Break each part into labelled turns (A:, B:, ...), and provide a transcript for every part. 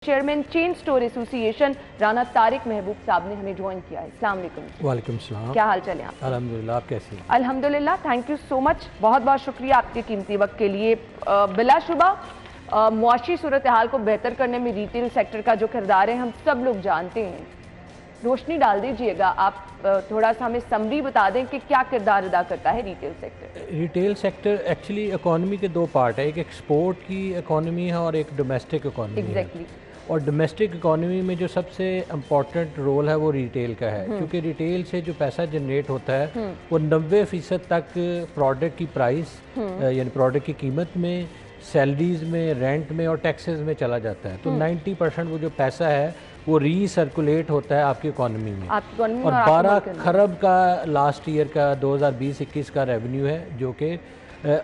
A: Chairman chain store association Rana Tariq महबूब साहब ने हमें ज्वाइन किया है। अस्सलाम वालेकुम।
B: वालेकुम सलाम।
A: क्या हाल चाल है आप?
B: अल्हम्दुलिल्लाह, आप कैसे हैं?
A: अल्हम्दुलिल्लाह, थैंक यू सो मच, बहुत बहुत शुक्रिया आपके कीमती वक्त के लिए। बिलाशुबा मुआशी सूरत हाल को बेहतर करने में रिटेल सेक्टर का जो किरदार है हम सब लोग जानते हैं। रोशनी डाल दीजिएगा आप, थोड़ा सा हमें समरी बता दें कि क्या किरदार अदा करता है retail sector.
B: Retail sector actually economy के दो पार्ट है, एक एक्सपोर्ट की इकोनॉमी है और एक डोमेस्टिक इकोनॉमी है। और डोमेस्टिक इकोनॉमी में जो सबसे इम्पॉर्टेंट रोल है वो रिटेल का है, क्योंकि रिटेल से जो पैसा जनरेट होता है वो 90% तक प्रोडक्ट की प्राइस यानी प्रोडक्ट की कीमत में, सैलरीज में, रेंट में और टैक्सेस में चला जाता है। तो 90% वो जो पैसा है वो रीसर्कुलेट होता है आपकी इकोनॉमी में। और 12 खरब का लास्ट ईयर का 2020-21 का रेवेन्यू है, जो कि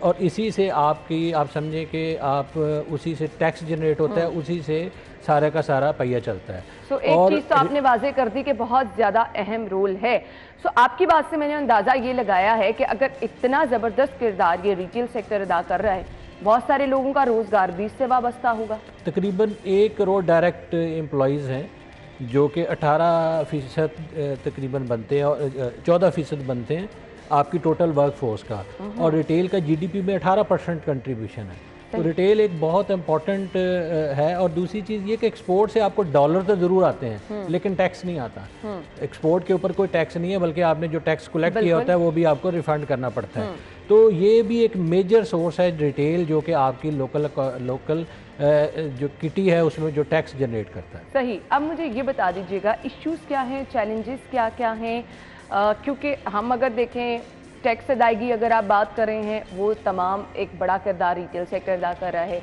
B: और इसी से आपकी आप समझें कि आप उसी से टैक्स जनरेट होता है, उसी से सारा का सारा पहिया चलता है।
A: एक चीज़ तो आपने वाजे कर दी कि बहुत ज़्यादा अहम रोल है। आपकी बात से मैंने अंदाज़ा ये लगाया है कि अगर इतना ज़बरदस्त किरदार ये रिटेल सेक्टर अदा कर रहा है, बहुत सारे लोगों का रोज़गार भी इससे वाबस्ता होगा।
B: तकरीबन 1 करोड़ डायरेक्ट एम्प्लॉयज़ हैं, जो कि 18% तकरीबन बनते हैं और 14% बनते हैं आपकी टोटल वर्क फोर्स का। और रिटेल का जीडीपी में 18% कंट्रीब्यूशन है। तो रिटेल एक बहुत इम्पॉर्टेंट है। और दूसरी चीज़ ये कि एक्सपोर्ट से आपको डॉलर तो ज़रूर आते हैं, लेकिन टैक्स नहीं आता। एक्सपोर्ट के ऊपर कोई टैक्स नहीं है, बल्कि आपने जो टैक्स कलेक्ट किया होता है वो भी आपको रिफंड करना पड़ता है। तो ये भी एक मेजर सोर्स है रिटेल, जो कि आपकी लोकल जो किटी है उसमें जो टैक्स जनरेट करता है।
A: सही। अब मुझे ये बता दीजिएगा इश्यूज़ क्या हैं, चैलेंजेस क्या क्या हैं, क्योंकि हम अगर देखें टैक्स अदायगी अगर आप बात कर रहे हैं वो तमाम एक बड़ा किरदार रिटेल सेक्टर अदा कर रहा है।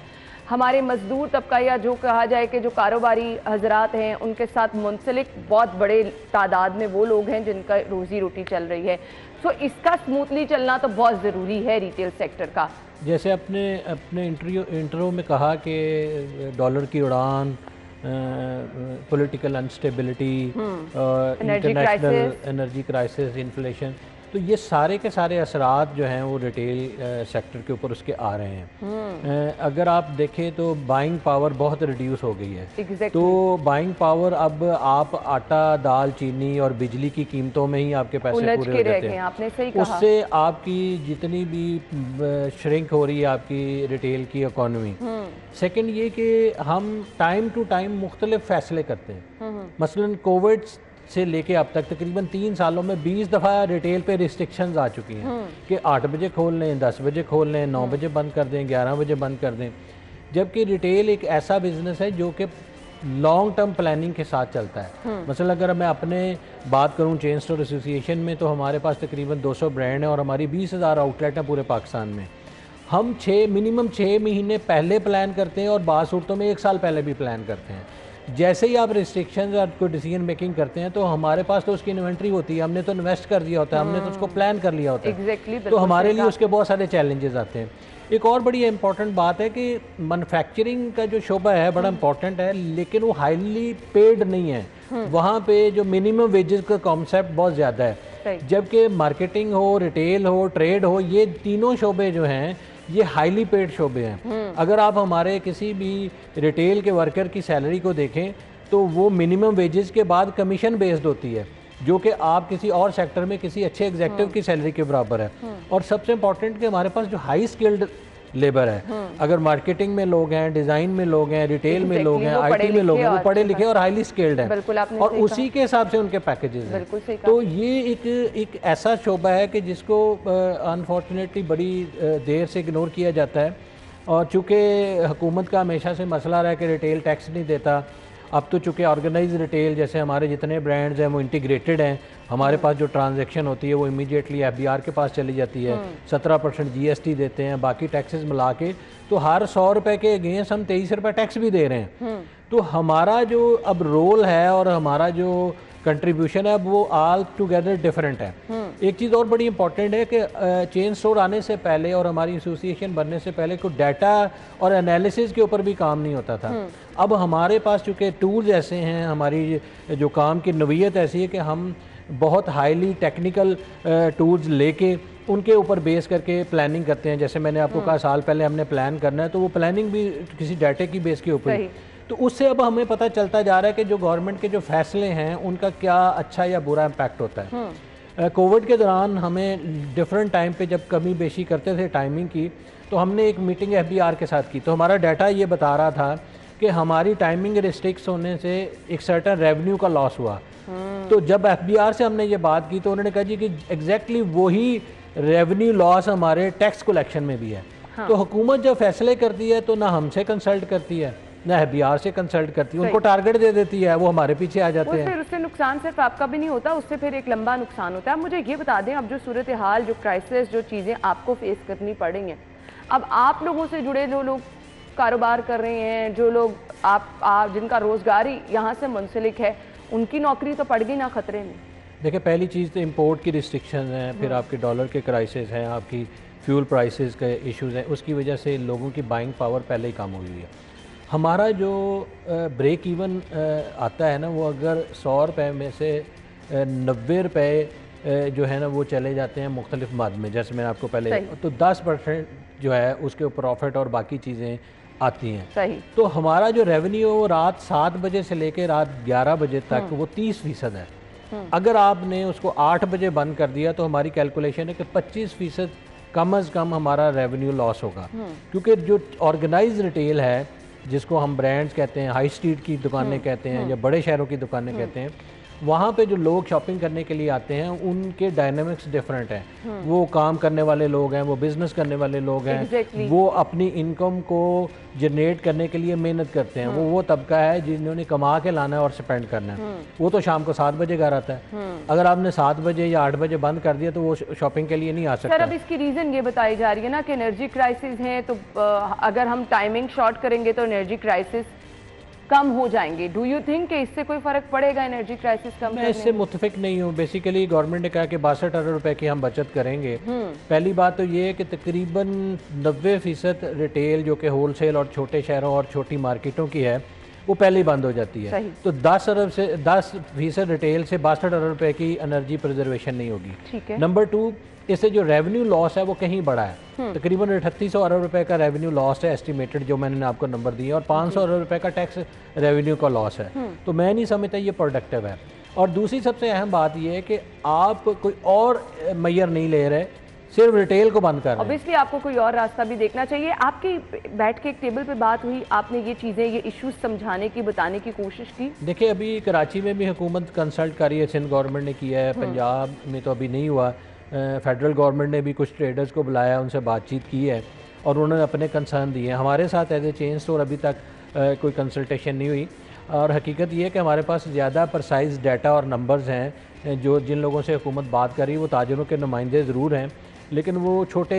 A: हमारे मजदूर तबका या जो कहा जाए कि जो कारोबारी हजरात हैं उनके साथ मुंसलिक बहुत बड़े तादाद में वो लोग हैं जिनका रोज़ी रोटी चल रही है। सो इसका स्मूथली चलना तो बहुत ज़रूरी है रिटेल सेक्टर का।
B: जैसे अपने इंटरव्यू में कहा कि डॉलर की उड़ान, political instability, international energy crisis, inflation, तो ये सारे के सारे असरात जो हैं वो रिटेल सेक्टर के ऊपर उसके आ रहे हैं। अगर आप देखें तो बाइंग पावर बहुत रिड्यूस हो गई है। तो बाइंग पावर, अब आप आटा, दाल, चीनी और बिजली की कीमतों में ही आपके पैसे पूरे हो जाते हैं।
A: आपने सही कहा।
B: उससे आपकी जितनी भी श्रिंक हो रही है आपकी रिटेल की इकोनॉमी। सेकंड ये कि हम टाइम टू टाइम मुख्तलिफ फैसले करते हैं। मसलन कोविड से लेके अब तक तकरीबन 3 सालों में 20 दफ़ा रिटेल पे रिस्ट्रिक्शंस आ चुकी हैं कि 8 बजे खोल लें, 10 बजे खोल लें, 9 बजे बंद कर दें, 11 बजे बंद कर दें। जबकि रिटेल एक ऐसा बिजनेस है जो कि लॉन्ग टर्म प्लानिंग के साथ चलता है। मसलन अगर मैं अपने बात करूं चेन स्टोर एसोसिएशन में, तो हमारे पास तकरीबन 200 ब्रांड हैं और हमारी 20,000 आउटलेट हैं पूरे पाकिस्तान में। हम मिनिमम 6 महीने पहले प्लान करते हैं और बाज़ सूरतों में 1 साल पहले भी प्लान करते हैं। जैसे ही आप रिस्ट्रिक्शंस और कोई डिसीजन मेकिंग करते हैं तो हमारे पास तो उसकी इन्वेंट्री होती है, हमने तो इन्वेस्ट कर दिया होता है, हमने तो उसको प्लान कर लिया होता है। तो हमारे लिए उसके बहुत सारे चैलेंजेस आते हैं। एक और बड़ी इंपॉर्टेंट बात है कि मैन्युफैक्चरिंग का जो शोबा है बड़ा इंपॉर्टेंट है, लेकिन वो हाईली पेड नहीं है। वहाँ पे जो मिनिमम वेजेस का कॉन्सेप्ट बहुत ज़्यादा है, जबकि मार्केटिंग हो, रिटेल हो, ट्रेड हो, ये तीनों शोबे जो हैं ये हाईली पेड शोबे हैं। अगर आप हमारे किसी भी रिटेल के वर्कर की सैलरी को देखें तो वो मिनिमम वेजेस के बाद कमीशन बेस्ड होती है, जो कि आप किसी और सेक्टर में किसी अच्छे एग्जीक्यूटिव की सैलरी के बराबर है। और सबसे इंपॉर्टेंट कि हमारे पास जो हाई स्किल्ड लेबर है, अगर मार्केटिंग में लोग हैं, डिज़ाइन में लोग हैं, रिटेल में लोग हैं, आईटी में लोग हैं, वो पढ़े लिखे और हाईली स्किल्ड हैं और उसी के हिसाब से उनके पैकेजेस हैं। तो ये एक ऐसा शोबा है कि जिसको अनफॉर्चुनेटली बड़ी देर से इग्नोर किया जाता है। और चूँकि हुकूमत का हमेशा से मसला रहा है कि रिटेल टैक्स नहीं देता, अब तो चूँकि ऑर्गेनाइज रिटेल जैसे हमारे जितने ब्रांड्स हैं वो इंटीग्रेटेड हैं, हमारे पास जो ट्रांजैक्शन होती है वो इमीडिएटली एफबीआर के पास चली जाती है। 17% जीएसटी देते हैं, बाकी टैक्सेस मिला के तो हर 100 रुपये के अगेंस्ट हम 23 रुपये टैक्स भी दे रहे हैं। तो हमारा जो अब रोल है और हमारा जो कंट्रीब्यूशन है अब वो ऑल टुगेदर डिफरेंट है। एक चीज़ और बड़ी इंपॉर्टेंट है कि चेन स्टोर आने से पहले और हमारी एसोसिएशन बनने से पहले कोई डाटा और एनालिसिस के ऊपर भी काम नहीं होता था। अब हमारे पास चूँकि टूल्स ऐसे हैं, हमारी जो काम की नवीयत ऐसी है कि हम बहुत हाईली टेक्निकल टूल्स लेके उनके ऊपर बेस करके प्लानिंग करते हैं। जैसे मैंने आपको कहा साल पहले हमने प्लान करना है, तो वो प्लानिंग भी किसी डाटे की बेस के ऊपर। तो उससे अब हमें पता चलता जा रहा है कि जो गवर्नमेंट के जो फैसले हैं उनका क्या अच्छा या बुरा इम्पैक्ट होता है। कोविड के दौरान हमें डिफरेंट टाइम पे जब कमी बेशी करते थे टाइमिंग की, तो हमने एक मीटिंग एफबीआर के साथ की, तो हमारा डाटा ये बता रहा था कि हमारी टाइमिंग रिस्ट्रिक्ट होने से एक सर्टेन रेवेन्यू का लॉस हुआ। तो जब एफबीआर से हमने ये बात की तो उन्होंने कहा जी कि एग्जैक्टली वही रेवेन्यू लॉस हमारे टैक्स कलेक्शन में भी है। तो हुकूमत जब फैसले करती है तो ना हमसे कंसल्ट करती है ना एफबीआर से कंसल्ट करती है, उनको टारगेट दे देती है, वो हमारे पीछे आ जाते हैं।
A: फिर उससे नुकसान सिर्फ आपका भी नहीं होता, उससे फिर एक लंबा नुकसान होता है। मुझे ये बता दें, अब जो सूरत हाल, जो क्राइसिस, जो चीज़ें आपको फेस करनी पड़ेंगी, अब आप लोगों से जुड़े जो लोग कारोबार कर रहे हैं, जो लोग आप जिनका रोजगार ही यहाँ से मुंसलिक है, उनकी नौकरी तो पड़ गई ना खतरे में।
B: देखिए, पहली चीज़ तो इंपोर्ट की रिस्ट्रिक्शन है, फिर आपके डॉलर के क्राइसिस हैं, आपकी फ्यूल प्राइसेस के इश्यूज़ हैं, उसकी वजह से लोगों की बाइंग पावर पहले ही कम हुई हुई है। हमारा जो ब्रेक इवन आता है ना, वो अगर 100 रुपये में से 90 रुपये जो है ना वो चले जाते हैं मुख्तलिफ मद में, जैसे मैंने आपको पहले, तो 10% जो है उसके प्रॉफिट और बाकी चीज़ें आती हैं।
A: सही।
B: तो हमारा जो रेवेन्यू रात 7 बजे से लेकर रात 11 बजे तक वो 30% है। अगर आपने उसको 8 बजे बंद कर दिया तो हमारी कैलकुलेशन है कि 25% कम अज़ कम हमारा रेवेन्यू लॉस होगा। क्योंकि जो ऑर्गेनाइज रिटेल है, जिसको हम ब्रांड्स कहते हैं, हाई स्ट्रीट की दुकानें कहते हैं या बड़े शहरों की दुकानें कहते हैं, वहाँ पे जो लोग शॉपिंग करने के लिए आते हैं उनके डायनामिक्स डिफरेंट हैं। वो काम करने वाले लोग हैं, वो बिजनेस करने वाले लोग हैं, वो अपनी इनकम को जनरेट करने के लिए मेहनत करते हैं। वो तबका है जिन्होंने कमा के लाना है और स्पेंड करना है। वो तो शाम को 7 बजे घर आता है। अगर आपने 7 बजे या 8 बजे बंद कर दिया तो वो शॉपिंग के लिए नहीं आ सकता।
A: सर, अब इसकी रीज़न ये बताई जा रही है ना कि एनर्जी क्राइसिस है, तो अगर हम टाइमिंग शॉर्ट करेंगे तो एनर्जी क्राइसिस कम हो जाएंगे। डू यू थिंक कि इससे कोई फर्क पड़ेगा एनर्जी क्राइसिस कम?
B: मैं इससे मुतफिक नहीं हूँ। बेसिकली गवर्नमेंट ने कहा कि 62 अरब रुपए की हम बचत करेंगे। पहली बात तो ये है कि तकरीबन 90% रिटेल जो कि होलसेल और छोटे शहरों और छोटी मार्केटों की है वो पहले ही बंद हो जाती है। तो 10% रिटेल से 62 अरब रुपए की एनर्जी प्रिजर्वेशन नहीं होगी। नंबर 2, इससे जो रेवेन्यू लॉस है वो कहीं बड़ा है। तकरीबन 3800 अरब रुपए का रेवेन्यू लॉस है एस्टिमेटेड, जो मैंने आपको नंबर दिए, और 500 अरब रुपए का टैक्स रेवेन्यू का लॉस है। तो मैं नहीं समझता ये प्रोडक्टिव है। और दूसरी सबसे अहम बात ये है कि आप कोई और मैयर नहीं ले रहे, सिर्फ रिटेल को बंद कर रहे हैं।
A: ऑब्वियसली आपको कोई और रास्ता भी देखना चाहिए। आपकी बैठ के एक टेबल पे बात हुई, आपने ये चीज़ें, ये इश्यूज समझाने की, बताने की कोशिश की?
B: देखिए, अभी कराची में भी हुकूमत कंसल्ट कर रही है, सिंध गवर्नमेंट ने किया है, पंजाब में तो अभी नहीं हुआ। फेडरल गवर्नमेंट ने भी कुछ ट्रेडर्स को बुलाया, उनसे बातचीत की है और उन्होंने अपने कंसर्न दिए हैं। हमारे साथ एज ए चेन स्टोर अभी तक कोई कंसल्टेशन नहीं हुई। और हकीकत ये है कि हमारे पास ज़्यादा परसाइज डाटा और नंबर्स हैं। जो जिन लोगों से हुकूमत बात कर रही है वो ताजरों के नुमाइंदे ज़रूर हैं, लेकिन वो छोटे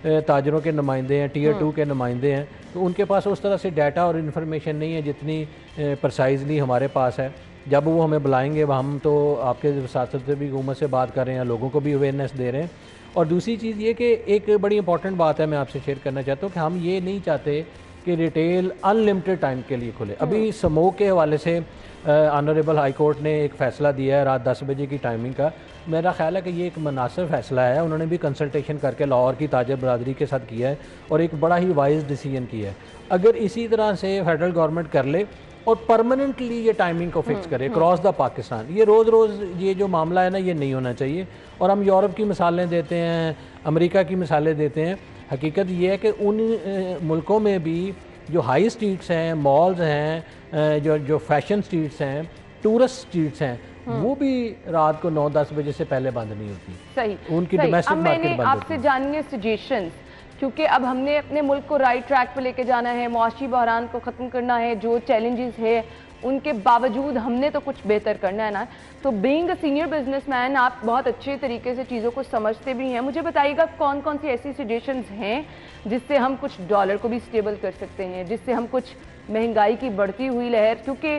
B: ताजरों के नुमाइंदे हैं, टियर 2 के नुमाइंदे हैं, तो उनके पास उस तरह से डाटा और इन्फॉर्मेशन नहीं है जितनी परसाइजली हमारे पास है। जब वो हमें बुलाएंगे, हम तो आपके साथ से भी हुकूमत से बात कर रहे हैं, लोगों को भी अवेयरनेस दे रहे हैं। और दूसरी चीज़ ये कि एक बड़ी इंपॉर्टेंट बात है, मैं आपसे शेयर करना चाहता हूँ कि हम ये नहीं चाहते कि रिटेल अनलिमिटेड टाइम के लिए खुले। अभी स्मोक के हवाले से ऑनरेबल हाई कोर्ट ने एक फ़ैसला दिया है रात 10 बजे की टाइमिंग का। मेरा ख्याल है कि ये एक मुनासिब फ़ैसला है। उन्होंने भी कंसल्टेशन करके लाहौर की ताजर बरादरी के साथ किया है और एक बड़ा ही वाइज डिसीजन किया है। अगर इसी तरह से फेडरल गवर्नमेंट कर ले और परमानेंटली ये टाइमिंग को फिक्स करे क्रॉस द पाकिस्तान, ये रोज़ रोज़ ये जो मामला है ना, ये नहीं होना चाहिए। और हम यूरोप की मिसालें देते हैं, अमेरिका की मिसालें देते हैं। हकीकत ये है कि उन मुल्कों में भी जो हाई स्ट्रीट्स हैं, मॉल्स हैं, जो फैशन स्ट्रीट्स हैं, टूरिस्ट स्ट्रीट्स हैं, वो भी रात को 9-10 बजे से पहले बंद नहीं होती।
A: सही,
B: उनकी डोमेस्टिक मार्केट बंद होती है।
A: आपसे जानिए सजेशंस, क्योंकि अब हमने अपने मुल्क को राइट ट्रैक पे लेके जाना है, मुआशी बहरान को ख़त्म करना है, जो चैलेंजेस है उनके बावजूद हमने तो कुछ बेहतर करना है ना। तो बीइंग अ सीनियर बिजनेसमैन, आप बहुत अच्छे तरीके से चीज़ों को समझते भी हैं। मुझे बताइएगा कौन कौन सी ऐसी सजेशंस हैं जिससे हम कुछ डॉलर को भी स्टेबल कर सकते हैं, जिससे हम कुछ महंगाई की बढ़ती हुई लहर, क्योंकि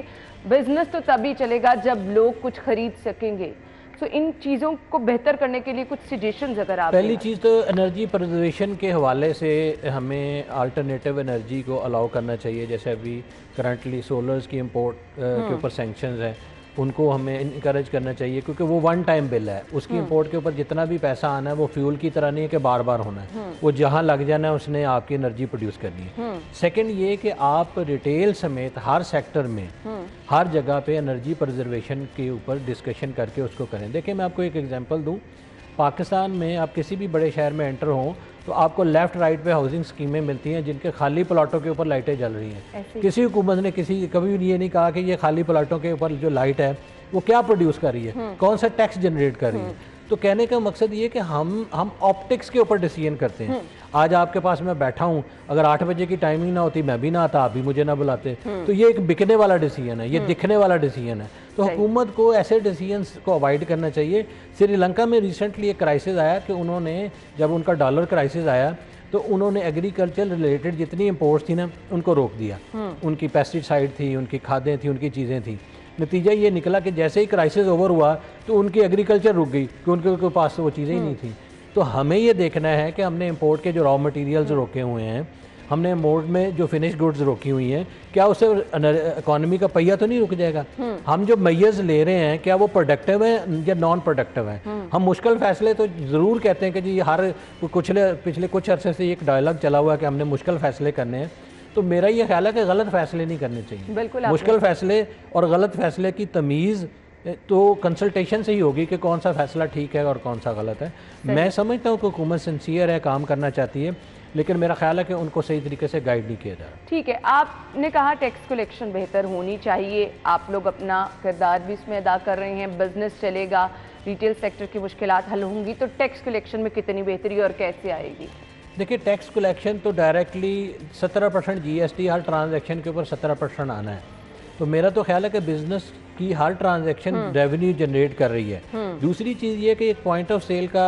A: बिजनेस तो तभी चलेगा जब लोग कुछ खरीद सकेंगे। तो इन चीज़ों को बेहतर करने के लिए कुछ सजेशंस अगर आप।
B: पहली चीज़ तो एनर्जी प्रिजर्वेशन के हवाले से हमें अल्टरनेटिव एनर्जी को अलाउ करना चाहिए। जैसे अभी करंटली सोलर्स की इंपोर्ट के ऊपर सैंक्शंस हैं, उनको हमें इनकरेज करना चाहिए, क्योंकि वो वन टाइम बिल है, उसकी इंपोर्ट के ऊपर जितना भी पैसा आना है वो फ्यूल की तरह नहीं है कि बार बार होना है, वो जहाँ लग जाना है उसने आपकी एनर्जी प्रोड्यूस करनी है। सेकंड ये कि आप रिटेल समेत हर सेक्टर में हर जगह पे एनर्जी प्रिजर्वेशन के ऊपर डिस्कशन करके उसको करें। देखिए मैं आपको एक एग्जांपल दूं, पाकिस्तान में आप किसी भी बड़े शहर में एंटर हों तो आपको लेफ़्ट राइट पे हाउसिंग स्कीमें मिलती हैं जिनके खाली प्लाटों के ऊपर लाइटें जल रही हैं। किसी हुकूमत ने कभी भी ये नहीं कहा कि ये खाली प्लाटों के ऊपर जो लाइट है वो क्या प्रोड्यूस कर रही है, कौन सा टैक्स जनरेट कर रही है। तो कहने का मकसद ये कि हम ऑप्टिक्स के ऊपर डिसीजन करते हैं। आज आपके पास मैं बैठा हूँ, अगर 8 बजे की टाइमिंग ना होती मैं भी ना आता, आप भी मुझे ना बुलाते। तो ये एक बिकने वाला डिसीजन है, ये दिखने वाला डिसीजन है। तो हुकूमत को ऐसे डिसीजंस को अवॉइड करना चाहिए। श्रीलंका में रिसेंटली एक क्राइसिस आया कि उन्होंने, जब उनका डॉलर क्राइसिस आया तो उन्होंने एग्रीकल्चर रिलेटेड जितनी इंपोर्ट्स थी ना उनको रोक दिया। उनकी पेस्टिसाइड थी, उनकी खादें थी, उनकी चीज़ें थी। नतीजा ये निकला कि जैसे ही क्राइसिस ओवर हुआ तो उनकी एग्रीकल्चर रुक गई, क्योंकि उनके पास वो चीज़ें ही नहीं थी। तो हमें ये देखना है कि हमने इंपोर्ट के जो रॉ मटेरियल्स रोके हुए हैं, हमने इंपोर्ट में जो फिनिश गुड्स रोकी हुई हैं, क्या उससे इकोनॉमी का पहिया तो नहीं रुक जाएगा। हम जो मैयर्स ले रहे हैं क्या वो प्रोडक्टिव है या नॉन प्रोडक्टिव है। हम मुश्किल फैसले तो ज़रूर कहते हैं कि जी हर पिछले कुछ अरसे से एक डायलॉग चला हुआ है कि हमने मुश्किल फैसले करने हैं। तो मेरा ये ख्याल है कि गलत फैसले नहीं करने चाहिए।
A: बिल्कुल,
B: मुश्किल फैसले और गलत फैसले की तमीज़ तो कंसल्टेशन से ही होगी कि कौन सा फैसला ठीक है और कौन सा गलत है। मैं समझता हूँ कि हुकूमत सिंसियर है, काम करना चाहती है, लेकिन मेरा ख्याल है कि उनको सही तरीके से गाइड नहीं किया जा रहा।
A: ठीक है, आपने कहा टैक्स कलेक्शन बेहतर होनी चाहिए, आप लोग अपना किरदार भी इसमें अदा कर रहे हैं, बिजनेस चलेगा, रिटेल सेक्टर की मुश्किलात हल होंगी, तो टैक्स कलेक्शन में कितनी बेहतरी और कैसे आएगी?
B: देखिए, टैक्स कलेक्शन तो डायरेक्टली 17% GST हर ट्रांजैक्शन के ऊपर 17% आना है। तो मेरा तो ख्याल है कि बिजनेस की हर ट्रांजैक्शन रेवेन्यू जनरेट कर रही है। दूसरी चीज़ ये कि एक पॉइंट ऑफ सेल का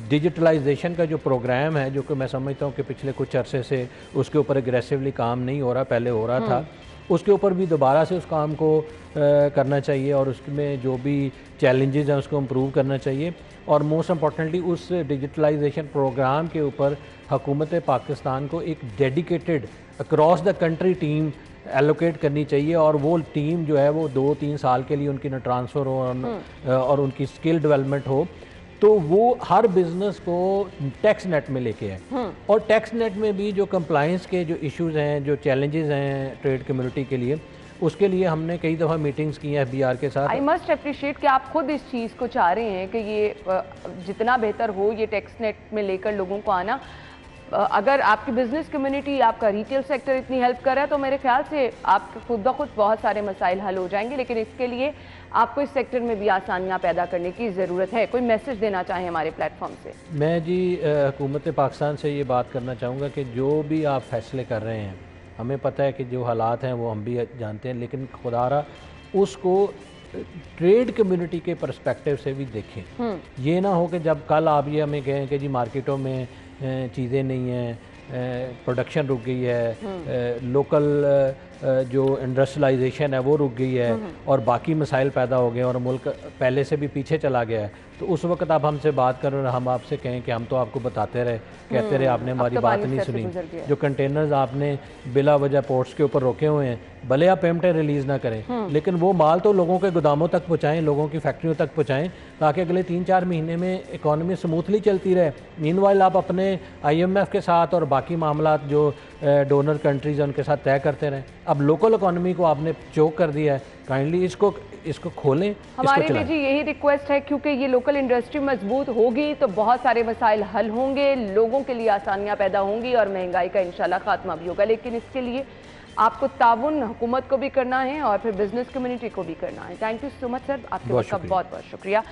B: डिजिटलाइजेशन का जो प्रोग्राम है, जो कि मैं समझता हूँ कि पिछले कुछ अरसे से उसके ऊपर एग्रेसिवली काम नहीं हो रहा, पहले हो रहा था, उसके ऊपर भी दोबारा से उस काम को करना चाहिए और उसमें जो भी चैलेंजेस हैं उसको इम्प्रूव करना चाहिए। और मोस्ट इम्पॉर्टेंटली उस डिजिटलाइजेशन प्रोग्राम के ऊपर हुकूमत पाकिस्तान को एक dedicated across the country team allocate करनी चाहिए, और वो टीम जो है वो 2-3 साल के लिए उनकी ना ट्रांसफ़र हो और उनकी स्किल डेवलपमेंट हो, तो वो हर बिजनेस को टैक्स नेट में लेके आए। और टैक्स नेट में भी जो कंप्लायंस के जो इश्यूज हैं, जो चैलेंजेस हैं ट्रेड कम्युनिटी के लिए, उसके लिए हमने कई दफ़ा मीटिंग्स की हैं FBR के साथ।
A: आई मस्ट अप्रिशिएट कि आप खुद इस चीज़ को चाह रहे हैं कि ये जितना बेहतर हो ये टैक्स नेट में लेकर लोगों को आना। अगर आपकी बिजनेस कम्युनिटी, आपका रिटेल सेक्टर इतनी हेल्प कर रहा है तो मेरे ख्याल से आपके खुद ब खुद बहुत सारे मसाइल हल हो जाएंगे, लेकिन इसके लिए आपको इस सेक्टर में भी आसानियां पैदा करने की ज़रूरत है। कोई मैसेज देना चाहें हमारे प्लेटफॉर्म से?
B: मैं जी हुकूमत पाकिस्तान से ये बात करना चाहूँगा कि जो भी आप फैसले कर रहे हैं, हमें पता है कि जो हालात हैं वो हम भी जानते हैं, लेकिन खुदारा उसको ट्रेड कम्युनिटी के पर्सपेक्टिव से भी देखें। ये ना हो कि जब कल आप ये हमें कहें कि जी मार्केटों में चीज़ें नहीं हैं, प्रोडक्शन रुक गई है, लोकल जो इंडस्ट्रियलाइजेशन है वो रुक गई है और बाकी मसाइल पैदा हो गए और मुल्क पहले से भी पीछे चला गया है, तो उस वक्त आप हमसे बात करें और हम आपसे कहें कि हम तो आपको बताते रहे, कहते रहे, आपने हमारी बात नहीं सुनी। जो कंटेनर्स आपने बिला वजह पोर्ट्स के ऊपर रोके हुए हैं, भले आप पेमेंटें रिलीज़ ना करें, लेकिन वो माल तो लोगों के गोदामों तक पहुँचाएँ, लोगों की फैक्ट्रियों तक पहुँचाएँ, ताकि अगले 3-4 महीने में इकॉनमी स्मूथली चलती रहे। मीनवाइल आप अपने IMF के साथ और बाकी मामला जो डोनर कंट्रीज़ हैं उनके साथ तय करते रहें। अब लोकल इकॉनमी को आपने चोक कर दिया है, काइंडली इसको खोलें।
A: हमारी भी जी यही रिक्वेस्ट है, क्योंकि ये लोकल इंडस्ट्री मजबूत होगी तो बहुत सारे मसाइल हल होंगे, लोगों के लिए आसानियां पैदा होंगी और महंगाई का इंशाल्लाह खात्मा भी होगा। लेकिन इसके लिए आपको ताउन हुकूमत को भी करना है और फिर बिजनेस कम्युनिटी को भी करना है। Thank you so much sir, आपके वक्त का बहुत बहुत शुक्रिया।